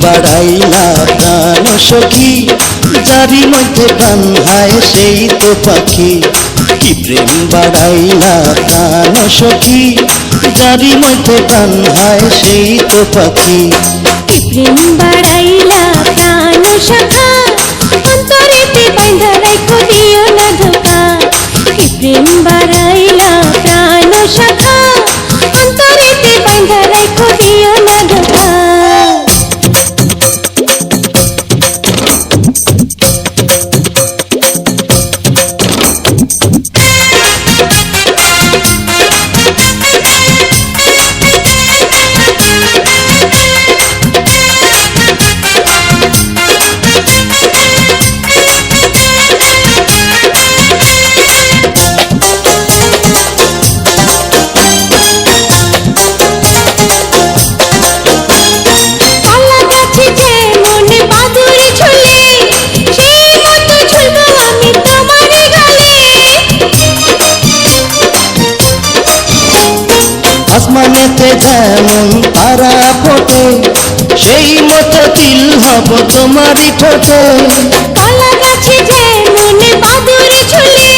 বাড়াইলা প্রাণ সখী, যারি মধ্যে প্রাণ হায় সেই তো পাখি। কি প্রেম বাড়াইলা প্রাণ সখী, যারি মধ্যে প্রাণ হায় সেই তো পাখি। কি প্রেম বাড়াইলা প্রাণ সখা, অন্তরেতে বাঁধা রাখো দিও না ধোকা। কি প্রেম বাড়াইলা প্রাণ সখা, অন্তরেতে বাঁধা রাখো দিও না ধোকা। আসমানেতে যেমন তারা ফোটে, সেই মতো তিল হব তোমারই ঠোঁটে। কলা গাছে যেমন বাদুড় ঝুলে,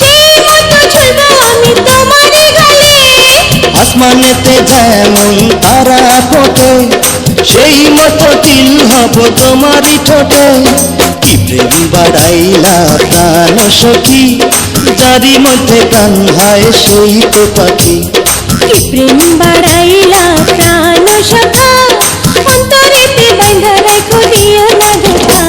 সেই মতো ঝুলবো আমি তোমার গালে। আসমানেতে যেমন তারা ফোটে, সেই মতো তিল হব তোমারই ঠোঁটে। কি প্রেম বাড়াইলা প্রাণ সখী, যারি মধ্যে প্রাণ হায় সেই তো পাখি। কি প্রেম বাড়াইলা প্রাণ সখা, অন্তরেতে বাঁধা রাখো দিও না ধোকা।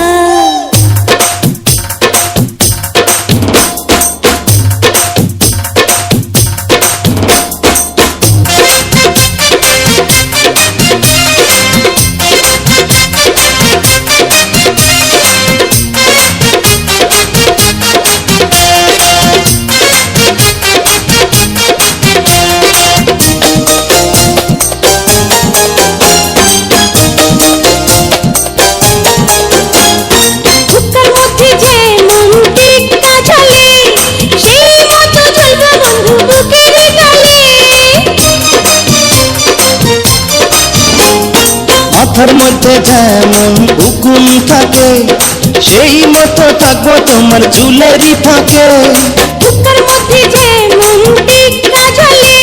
মাথার মধ্যে যেমন হুকুম থাকে, সেই মতো থাকবো তোমার চুলেরই ফাঁকে। বুকের মধ্যে যেমন টিক্কা ঝোলে,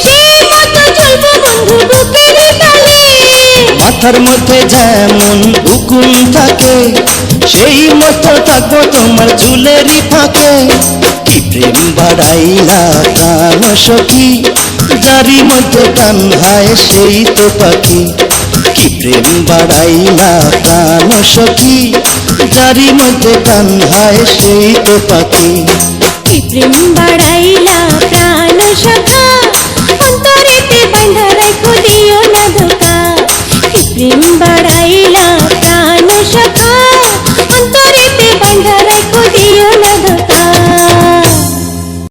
সেই মতো ঝুলবো বন্ধু বুকের তলে। মাথার মধ্যে যেমন হুকুম থাকে, সেই মতো থাকবো তোমার চুলেরই ফাঁকে। কি প্রেম বাড়াইলা প্রাণ সখী, যারি মধ্যে প্রাণ হায় সেই তো পাখি। কি প্রেম বাড়াইলা প্রাণ সখী, যারি মধ্যে প্রাণ হায় সেই তো পাখি। কি প্রেম বাড়াইলা প্রাণ সখা,